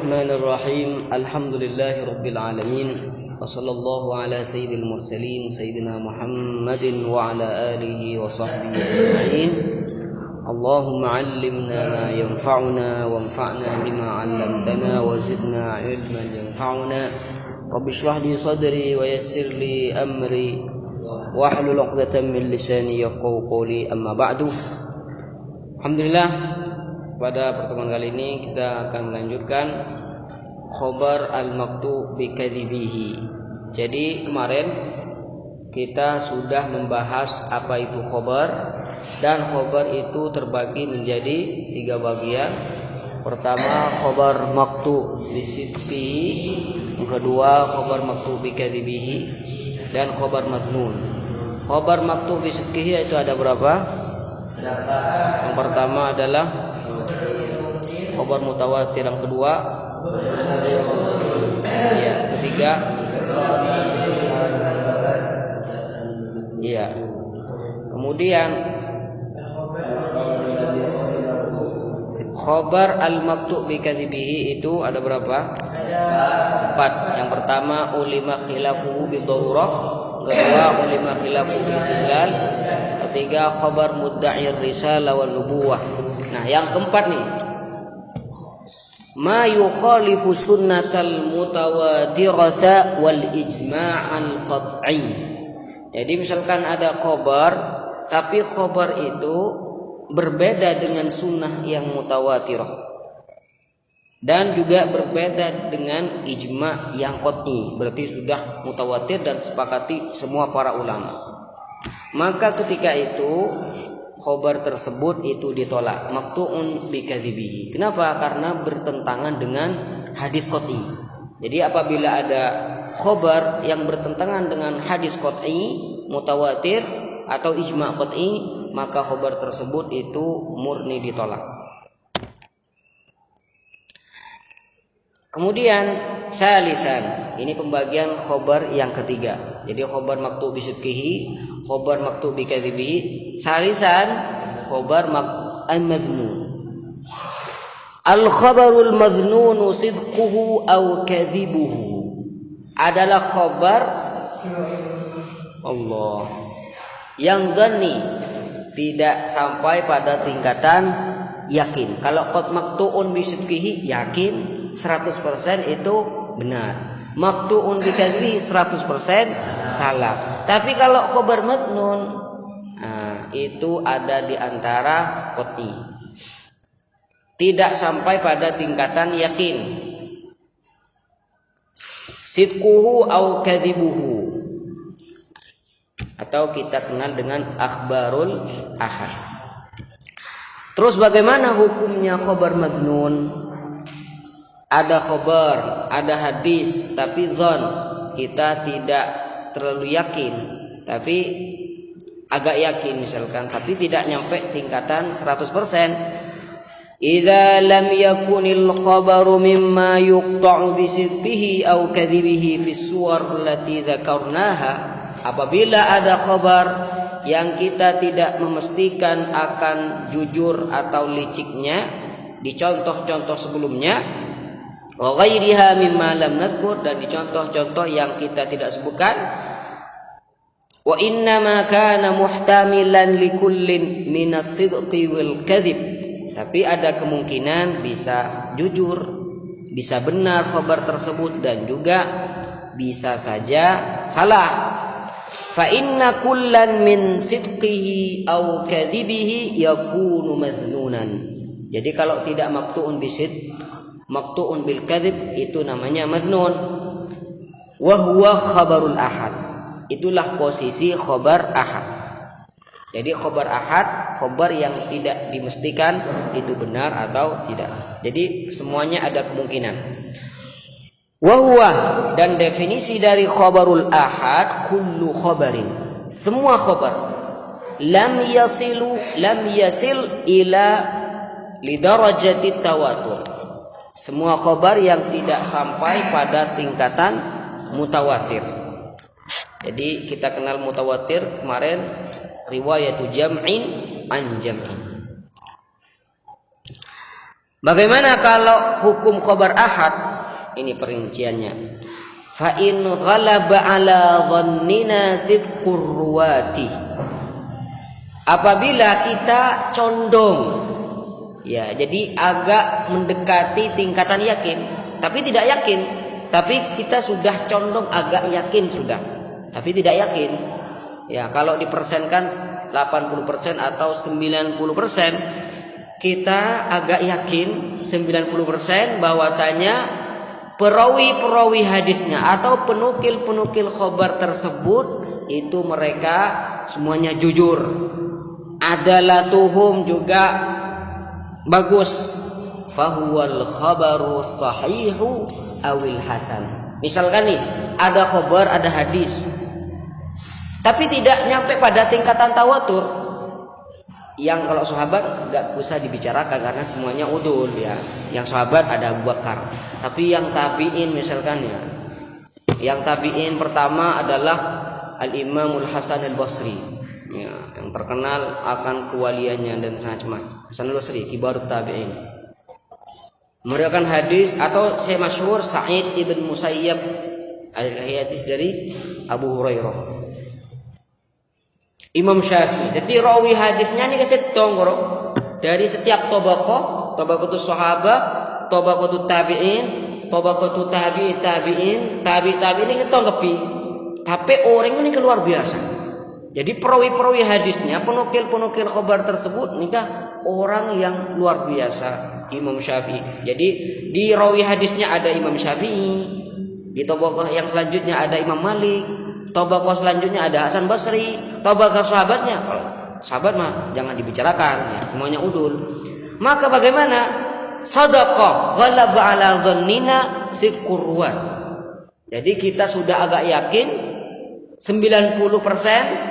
Bismillahirrahmanirrahim. Alhamdulillahirabbil alamin. Wa sallallahu ala sayyidil mursalin sayyidina Muhammadin wa ala alihi wa sahbihi ajma'in. Allahumma 'allimna ma yanfa'una wanfa'na bima 'allamtana wa zidna 'ilman yanfa'una. Rabbi shrah li sadri wa yassir li amri wahlul 'uqdatam min lisani yafqahu qawli. Amma ba'du. Alhamdulillah, pada pertemuan kali ini kita akan melanjutkan khobar al-maktu bi kadzibihi. Jadi kemarin kita sudah membahas apa itu khobar, dan khobar itu terbagi menjadi 3 bagian. Pertama, khobar maktu bi sidqihi, yang kedua khobar maktu bi kadzibihi, dan khobar madnun. Khobar maktu bi sidqihi itu ada berapa? Yang pertama adalah khobar mutawatir, yang kedua ketiga kemudian khobar al-maktu bi kadzibihi itu ada berapa? 4. Yang pertama ulima khilafuhu bi darurah, kedua ulima khilafuhu bi istidlal, ketiga khobar mudda'ir risalah wal nubuwah. Nah, yang keempat nih, ma yukhalifu sunnatal mutawatirata wal ijma'al qat'i. Jadi misalkan ada khobar, tapi khobar itu berbeda dengan sunnah yang mutawatirah, dan juga berbeda dengan ijma' yang qat'i, berarti sudah mutawatir dan sepakati semua para ulama. Maka ketika itu khobar tersebut itu ditolak, maktu'un bi kadzibihi. Kenapa? Karena bertentangan dengan hadis qat'i. Jadi apabila ada khobar yang bertentangan dengan hadis qat'i, mutawatir atau ijma' qat'i, maka khobar tersebut itu murni ditolak. Kemudian salisan, ini pembagian khobar yang ketiga. Jadi khobar maktu bi sidqihi, khobar maktu bi kadzibihi. Salisan khobar al-madhnun. Al-khabarul madhnun sidquhu aw kadhibuhu adalah khobar Allah yang dhanni, tidak sampai pada tingkatan yakin. Kalau qad maktuun bi sidqihi, yakin 100% itu benar. Maktuun bi kadzibihi 100% salah. Tapi kalau khobar madnun, itu ada di antara qat'i, tidak sampai pada tingkatan yakin. Sidquhu au kadzibuhu, atau kita kenal dengan akhbarul ahad. Terus bagaimana hukumnya khobar madnun? Ada khobar, ada hadis, tapi zon, kita tidak terlalu yakin, tapi agak yakin misalkan, tapi tidak nyampe tingkatan 100%. Idza lam yakunil khabaru mimma yuqta'u bi sidqihi aw kadhibihi fi suwar allati dzakarnaha. Apabila ada khabar yang kita tidak memastikan akan jujur atau liciknya di contoh-contoh sebelumnya, wa ghairiha mimma lam nadhkur, dan di contoh-contoh yang kita tidak sebutkan, wa inna ma kana muhtamilan likullin minas sidqi wal kadzib, tapi ada kemungkinan bisa jujur, bisa benar khabar tersebut, dan juga bisa saja salah. Fa inna kullan min sidqihi aw kadzibihi yakunu madhnunan. Jadi kalau tidak maktu'un bisidq, maktu'un bil kadzib, itu namanya madhnun. Wa huwa khabarul ahad, itulah posisi khobar ahad. Jadi khobar ahad, khobar yang tidak dimestikan itu benar atau tidak. Jadi semuanya ada kemungkinan. Wa huwa, dan definisi dari khobarul ahad, kullu khobarin, semua khobar lam yasil ila lidarajati tawatur, semua khobar yang tidak sampai pada tingkatan mutawatir. Jadi kita kenal mutawatir kemarin, riwayatu jam'in an jam'in. Bagaimana kalau hukum khabar ahad? Ini perinciannya. Fa in ghalaba ala dhannina sidqur ruwati. Apabila kita condong, ya, jadi agak mendekati tingkatan yakin, tapi tidak yakin, tapi kita sudah condong agak yakin sudah, tapi tidak yakin. Ya, kalau dipersenkan 80% atau 90%, kita agak yakin 90% bahwasanya perawi-perawi hadisnya atau penukil-penukil khabar tersebut itu mereka semuanya jujur. Adalatuhum juga bagus. Fahuwal khabaru sahihu awil hasan. Misalkan nih, ada khabar, ada hadis, tapi tidak nyampe pada tingkatan tawatur. Yang kalau sahabat nggak usah dibicarakan karena semuanya udul ya. Yang sahabat ada Abu Bakar. Tapi yang tabi'in misalkan ya. Yang tabi'in pertama adalah Al-Imamul Hasan Al-Basri. Ya, yang terkenal akan kewaliannya dan macam-macam. Hasan Al-Basri, kibarut tabi'in. Meriwayatkan hadis atau saya masyhur Sa'id ibn Musayyab al-hadis dari Abu Hurairah. Imam Syafi'i. Jadi rawi hadisnya ini kesetong dari setiap tabaqatus sahabat, tabaqatut tabi'in, tabaqatut tabi'in ini ketong kepi. Tapi orang ini luar biasa. Jadi perawi-perawi hadisnya, penukil-penukil khabar tersebut nikah orang yang luar biasa, Imam Syafi'i. Jadi di rawi hadisnya ada Imam Syafi'i, di tabaqah yang selanjutnya ada Imam Malik, tabaqah selanjutnya ada Hasan Basri, tabaqah sahabatnya, kalau sahabat mah jangan dibicarakan ya, semuanya udul. Maka bagaimana? Shadaqah ghalaba ala dhannina sidqur ruwat. Jadi kita sudah agak yakin 90%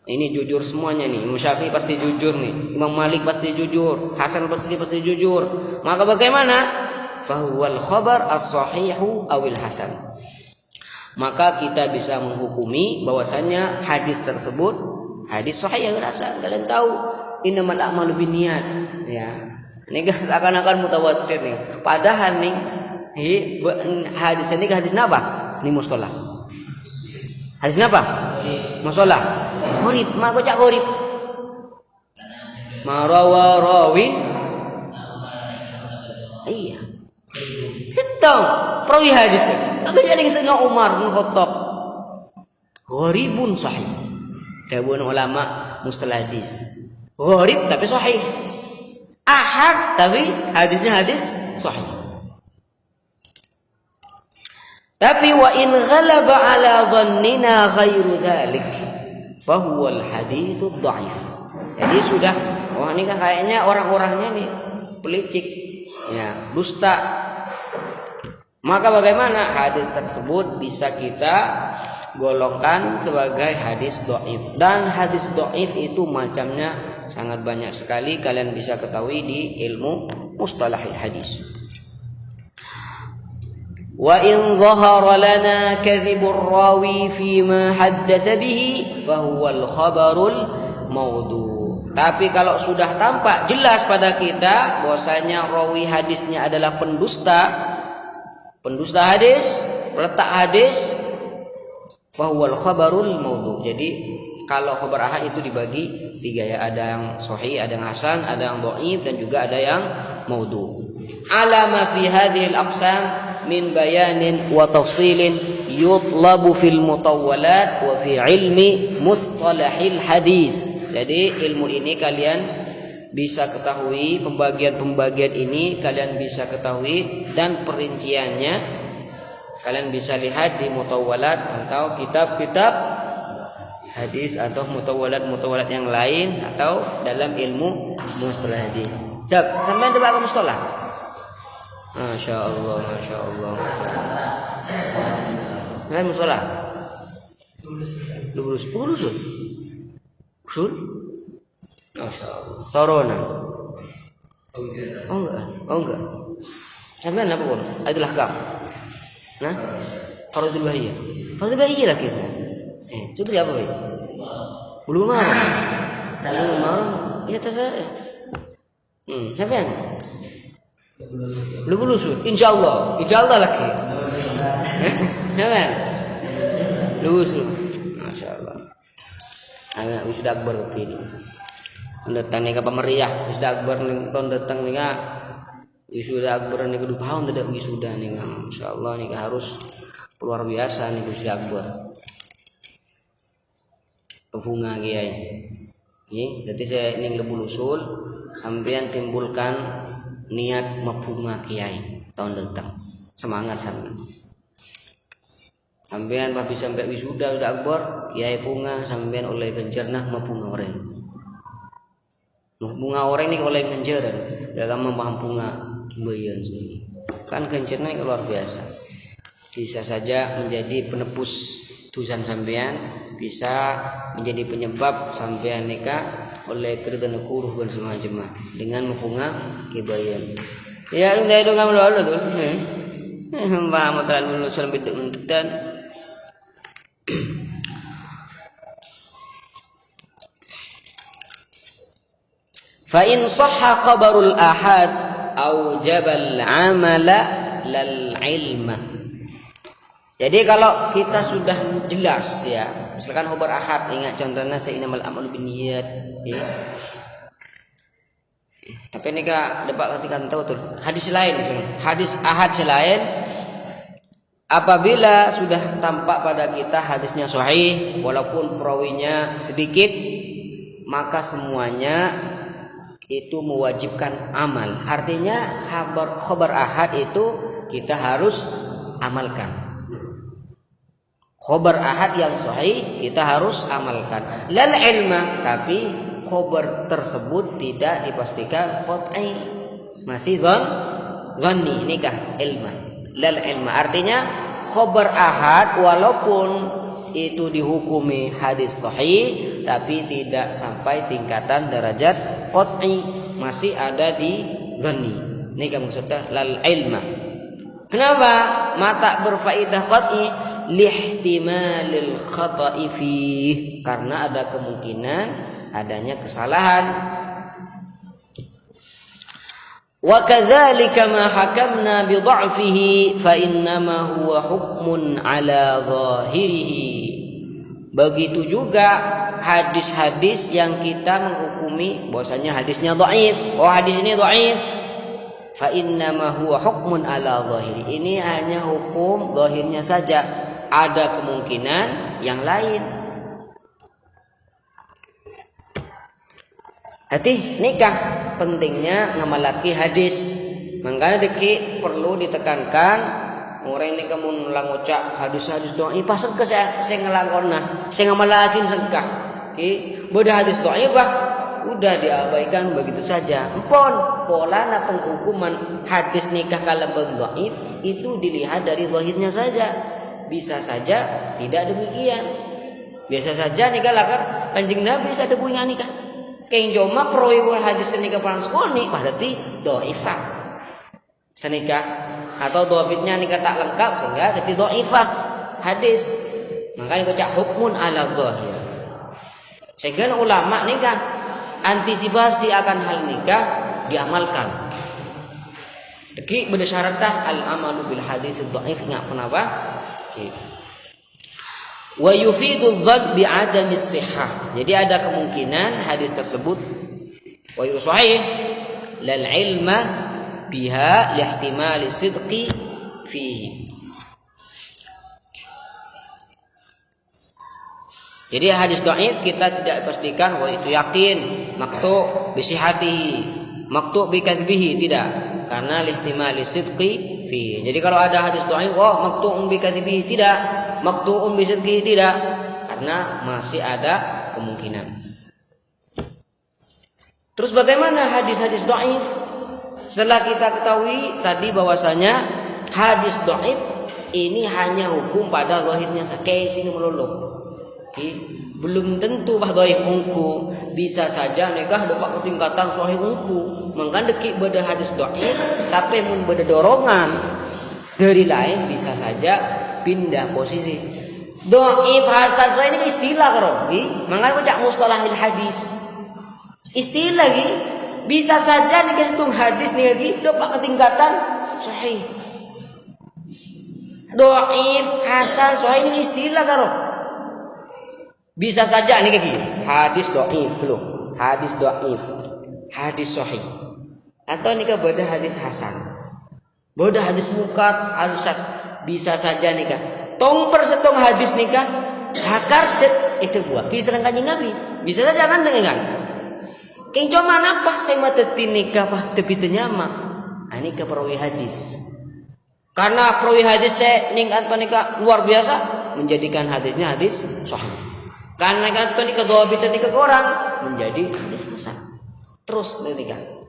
ini jujur semuanya nih. Imam Syafi'i pasti jujur nih, Imam Malik pasti jujur, Hasan Basri pasti jujur. Maka bagaimana? Fahuwal khabar as-sahihu awil hasan. Maka kita bisa menghukumi bahwasanya hadis tersebut hadis sahih awil hasan. Kalian tahu innamal a'malu binniyat ya. Ini akan mutawatir nih. Padahal nih hadis ini hadis apa? Ini mustalah. Hadis apa? Mustalah. Gharib, ma baca gharib. Marawa rawi. Iya. Setong perawi hadis. Aku jadi Sayyidina Umar bin Khattab. Gharibun sahih. Dawuh ulama mustalah hadis. Gharib tapi sahih. Ahad tapi hadisnya hadis sahih. Tapi wa in ghalaba ala dhannina ghairu dzalik fahuwal haditsu dhaif. Jadi sudah, oh ini kan kayaknya orang-orangnya nih pelicik ya, dusta. Maka bagaimana? Hadis tersebut bisa kita golongkan sebagai hadis dhaif. Dan hadis dhaif itu macamnya sangat banyak sekali, kalian bisa ketahui di ilmu mustalahil hadis. Wa in dhahara lana kadhibur rawi fima haddatsa bihi fahuwal khabarul maudhu. Tapi kalau sudah tampak jelas pada kita bahwasanya rawi hadisnya adalah pendusta hadis, peletak hadis, fahuwal khabarul maudhu. Jadi kalau khabar ahad itu dibagi tiga ya, ada yang sahih, ada yang hasan, ada yang dhaif, dan juga ada yang maudhu. Alama fi hadhihi al-aqsam min bayanin wa tafsilin yutlabu fil mutawwalat wa fi ilmi mustalahil hadis. Jadi ilmu ini kalian bisa ketahui, pembagian-pembagian ini kalian bisa ketahui, dan perinciannya kalian bisa lihat di mutawwalat atau kitab-kitab hadis atau mutawwalat yang lain atau dalam ilmu mustalah hadis. Sampai ada berapa mustalah? Masya Allah. Nah, mustalah. Lurus. Usul. Masya Allah. Torona. Oh enggak. Sampai apa pun? Adalah kam. Nah, Faradul Bahiyah lagi. Coba apa ini? Belum marah. Ya terserah. Sampean? Belum lulus. Insyaallah lagi. Sampean? Lulus. Masyaallah. Anak wisuda akbar ini. Datang nih ke pemeriah wisuda akbar nih tahun datang nih kak. Wisuda akbar nih kedua tahun tidak wisuda nih kak. Masyaallah nih harus luar biasa nih wisuda akbar. Bunga kiai. Jadi saya ini lebih usul sampean timbulkan niat mabunga kiai tahun datang. Semangat sampean. Sampean habis sampai wisuda udah akbar, kiai bunga sampean oleh genjerna mabunga orang. Bunga orang ini oleh genjeran, dalam membaham bunga bayan sini. Kan genjerna luar biasa. Bisa saja menjadi penebus tujuan sampean, bisa menjadi penyebab sampean nikah oleh keridhaan kuruh dan semacamnya dengan bunga kibayan. Ya udah itu kamu lalu tuh. Mbak mau terlalu lulus lebih dan fa in sahha khabarul ahad aujabal amala lal ilma. Jadi kalau kita sudah jelas ya, misalkan khabar ahad, ingat contohnya innamal a'malu binniyat ya. Tapi ini dapat ketika tahu tuh hadis lain, hadis ahad selain apabila sudah tampak pada kita hadisnya sahih walaupun perawinya sedikit, maka semuanya itu mewajibkan amal. Artinya khabar ahad itu kita harus amalkan. Khabar ahad yang sahih kita harus amalkan. Lal ilma, tapi khabar tersebut tidak dipastikan qat'i, masih dhanni nikah ilma. Lal ilma artinya khabar ahad walaupun itu dihukumi hadis sahih tapi tidak sampai tingkatan derajat qat'i, masih ada di dhanni. Nikah maksudnya lal ilma. Kenapa mata berfaedah qat'i? Lihtimalil khata'i fih, karena ada kemungkinan adanya kesalahan. Wa kadzalika ma hakamna bi dha'fihi fa innama huwa hukmun ala zahirihi. Begitu juga hadis-hadis yang kita menghukumi bahwasanya hadisnya dhaif. Oh, hadis ini dhaif. Fa innama huwa hukmun ala zahiri. Ini hanya hukum zahirnya saja. Ada kemungkinan yang lain. Hati nikah pentingnya ngamalaki hadis. Makanya deki perlu ditekankan orang ini kamu ngucap hadis-hadis doa. Pas ke saya ngelangkona, saya ngamalakin sengkah. Bodoh hadis doa udah diabaikan begitu saja. Empon pola penghukuman hadis nikah kalau dhaif itu dilihat dari zahirnya saja. Bisa saja tidak demikian. Biasa saja nikah lakar Kanjeng Nabi ada punya nikah. Kain joma perawi hadis nikah pranskoni berarti dhaifah. Senikah atau dhaifnya nikah tak lengkap sehingga jadi dhaifah hadis. Makanya ucap hukmun ala zahir. Sehingga ulama nikah antisipasi akan hal nikah diamalkan. Deki berdasarkan al-amalu bil hadis dhaif enggak kenapa? Wa yufidu dzan bi adami sihhah. Jadi ada kemungkinan hadis tersebut wa sahih lal ilma biha lihtimali sidqi fihi. Jadi hadis dhaif kita tidak pastikan bahwa itu yakin maqtu' bi sihhatihi, maqtu' bi kadhibihi, tidak, karena lihtimali sidqi fi. Jadi kalau ada hadis dhaif maqtu'un bi kadhibihi, tidak, maqtu'un bi sidqihi, tidak, karena masih ada kemungkinan. Terus bagaimana hadis-hadis dhaif? Setelah kita ketahui tadi bahwasanya hadis dhaif ini hanya hukum pada zahirnya sakai sing melulu. Belum tentu bah dhaif unku, bisa saja nikah dapat tingkatan sahih unku. Mangkan deki beda hadis dhaif tapi mun beda dorongan dari lain bisa saja pindah posisi. Dhaif hasan sahih ini istilah karo. Mangkan cak mustalahil hadis. Istilah Bisa saja nih hitung hadis nih lagi dapat ketingkatan sahih. Dhaif, hasan, sahih ini istilah karo. Bisa saja nih lagi hadis dhaif loh. Hadis dhaif, hadis sahih. Atau nih beda hadis hasan. Beda hadis munkar, hadis bisa saja nih kan. Tong persetong hadis nih kan. Hakar itu buat kisah kanjeng Nabi. Bisa saja kan dengan Keng cuma napa saya mah teti nikah pah tepi tenyama. Ini ke perawi hadis. Karena perawi hadis saya ningkat panika luar biasa menjadikan hadisnya hadis sahih. Karena kan panika dhawabitan nikah orang menjadi hadis hasan. Terus nikah.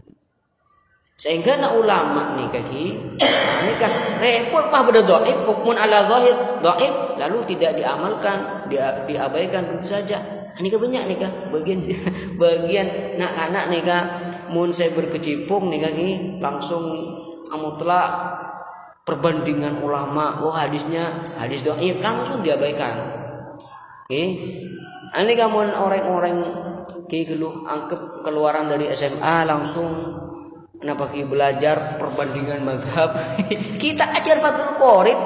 Sehingga na ulama nikah nikah repot pah beda dhaif hukmun ala zahir dhaif lalu tidak diamalkan, diabaikan begitu saja. Nikah banyak nikah bagian nak anak nikah mun saya berkecimpung nikah ini langsung mutlak perbandingan ulama hadisnya hadis dhaif langsung diabaikan. Ini kamu orang-orang keluh angkep keluaran dari SMA langsung kenapa belajar perbandingan mazhab. Kita ajar Fathul Qorib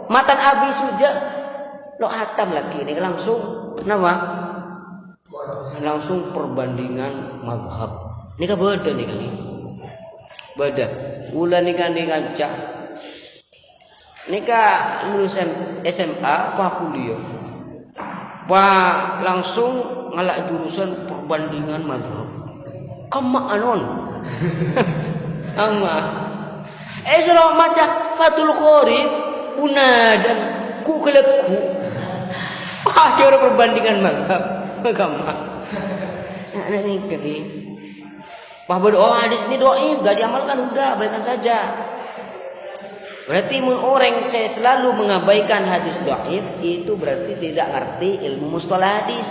matan Abi Suja lo hatam lagi ini langsung nama langsung perbandingan mazhab. Ini kan beda nih kali. Beda. Ulah nih kan ngaca. Nika lulus SMA apa kuliah. Wah, langsung ngalak jurusan perbandingan mazhab. Kama anon. Ama. Selalu maca Fathul Qorib unadan ku kelekku. Ada perbandingan mazhab. Gampang. Nah, ini kali. Wah berdoa hadis ini dhaif, gak diamalkan udah, abaikan saja. Berarti orang saya selalu mengabaikan hadis dhaif itu berarti tidak ngerti ilmu mustalah hadis.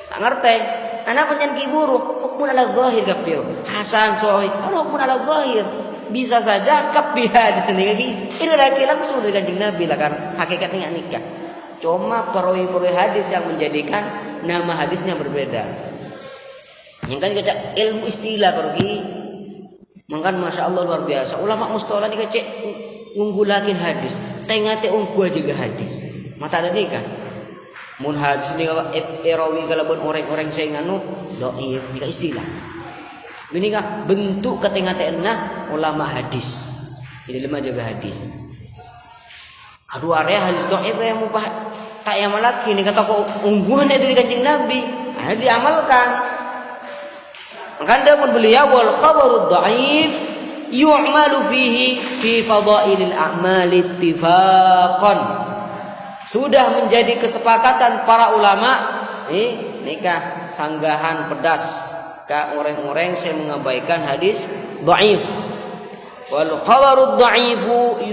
Tak ngerti. Anak penyen kiburu, hukmun ala zahir kapio. Hasan sahih, hukmun ala zahir. Bisa saja kapi hadis sendiri. Ini lagi langsung dari kanjeng Nabi lah kan hakikatnya nikah. Cuma perawi-perawi hadis yang menjadikan nama hadisnya berbeda. Yang kan kita ilmu istilah pergi. Mangkan masya Allah luar biasa. Ulama mustalah ni kecek unggulakin hadis. Tengah unggul juga hadis. Mata ada nikah. Mun hadis ni perawi kalau orang-orang saya nganu dhaif nikah istilah. Ini kan bentuk ketengah-tengah ulama hadis. Ini lemah jaga hadis. Aduh area hadis dhaif yang mubah tak yang malaki ni kata kau ungguhan dari kanjeng Nabi. Diamalkan. Maka pun beliau wal khabarud dhaif yu'malu fihi fi fadailil a'mal ittifaqan. Sudah menjadi kesepakatan para ulama nikah sanggahan pedas ka orang-orang saya mengabaikan hadis dhaif. Wal khabarud dhaifu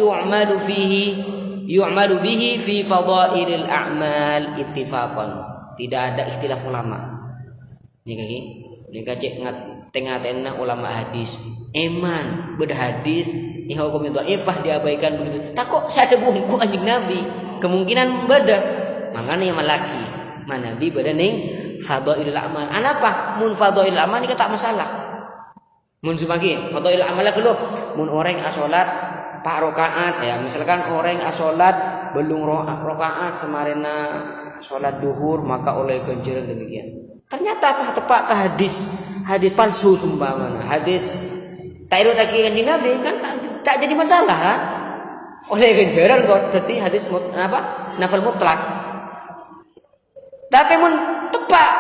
yu'malu bihi fi fadailil a'mal ittifaqan. Tidak ada istilah ulama. Ini kacik tengah-tengah ulama hadis. Eman beda hadis ini hukum dhaifah diabaikan begitu. Tak kok saya ada buku anjing Nabi. Kemungkinan beda. Makanya yang malaki. Mana Nabi beda ning fadailil a'mal. Anapa? Mun fadailil a'mal ni tak masalah. Mun semakin fadailil a'mal kalau mun orang salat 4 rakaat ya misalkan orang salat belum rakaat semarena salat duhur maka oleh ganjaran demikian. Ternyata apa tepat ke hadis palsu sumpamana hadis tak lagi kanjeng Nabi kan tak jadi masalah kan? Oleh ganjaran kok dadi hadis nafal mutlak. Tapi mun tepat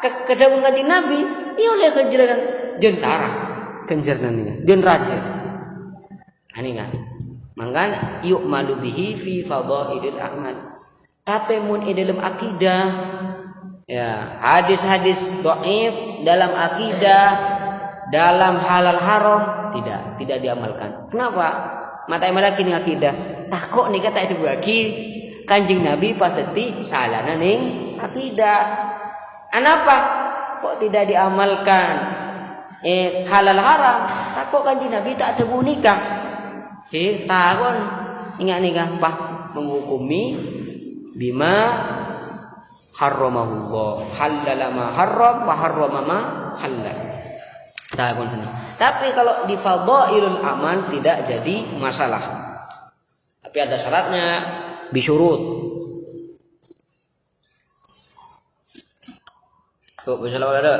ke dawuh kanjeng Nabi ini oleh ganjaran jen sarah ganjaran ini jen raja. Ini kan mangkan yuk malu bihi fi fadailil a'mal. Tapi mun dalam akidah ya hadis-hadis dhaif dalam akidah dalam halal haram tidak diamalkan. Kenapa? Mata malaki ning akidah. Takok nih kata itu bagi Kanjeng Nabi pateti salahna ning akidah. Anapa? Kok tidak diamalkan halal haram? Takok Kanjeng Nabi tak ada nikah. Takon ingat nikah apa? Menghukumi bima harramahullah halala ma harram wa harrama ma halal. Tapi kalau di fadhailul amal tidak jadi masalah. Tapi ada syaratnya, bisyurut. Tuh, bisa ada.